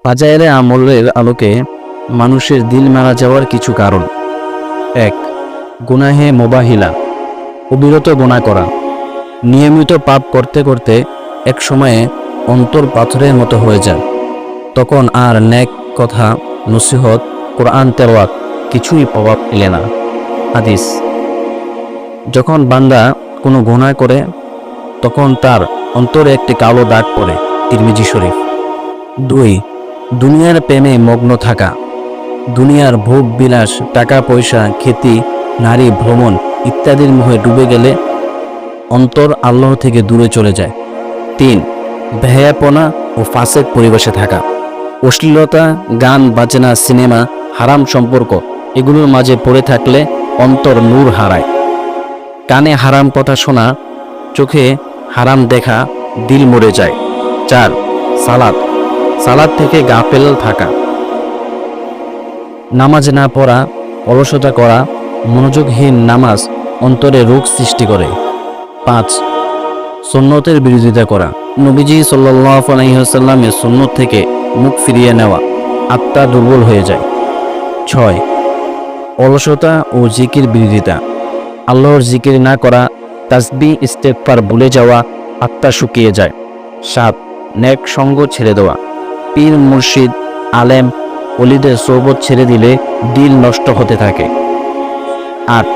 ফাজায়েলে আমলের আলোকে মানুষের দিল মারা যাওয়ার কিছু কারণ। ১. গুনাহে মোবাহিলা, অবিরত গুনাহ করা। নিয়মিত পাপ করতে করতে এক সময়ে অন্তর পাথরের মতো হয়ে যায়। তখন আর নেক কথা, নসিহত, কোরআন তেলাওয়াত কিছুই প্রভাব ফেলে না। হাদিস: যখন বান্দা কোনো গুনাহ করে তখন তার অন্তরে একটি কালো দাগ পড়ে। তিরমিজি শরীফ। ২. দুনিয়ার প্রেমে মগ্ন থাকা, দুনিয়ার ভোগ বিলাস, টাকা পয়সা, খ্যাতি, নারী, ভ্রমণ ইত্যাদির মোহে ডুবে গেলে অন্তর আল্লাহ থেকে দূরে চলে যায়। ৩. বেহায়াপনা ও ফাসেক পরিবেশে থাকা, অশ্লীলতা, গান বাজনা, সিনেমা, হারাম সম্পর্ক এগুলোর মাঝে পড়ে থাকলে অন্তর নূর হারায়। কানে হারাম কথা শোনা, চোখে হারাম দেখা, দিল মরে যায়। ৪. সালাত থেকে গাফেল থাকা, নামাজ না পড়া, অলসতা করা, মনোযোগহীন নামাজ অন্তরে রোগ সৃষ্টি করে। ৫. সুন্নতের বিরোধিতা করা, নবীজি সাল্লাল্লাহু আলাইহি ওয়াসাল্লামের সুন্নত থেকে মুখ ফিরিয়ে নেওয়া, আত্মা দুর্বল হয়ে যায়। ৬. অলসতা ও জিকির বিরোধিতা, আল্লাহর জিকির না করা, তাসবিহ ইস্তেগফার ভুলে যাওয়া, আত্মা শুকিয়ে যায়। ৭. নেক সঙ্গ ছেড়ে দেওয়া, পীর মুর্শিদ আলেম ওলিদের সোহবত ছেড়ে দিলে দিল নষ্ট হতে থাকে। ৮.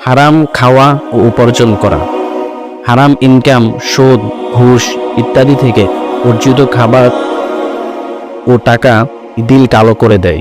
হারাম খাওয়া ও উপার্জন করা, হারাম ইনকাম, সুদ, ঘুষ ইত্যাদি থেকে অর্জিত খাবার ও টাকা দিল কালো করে দেয়।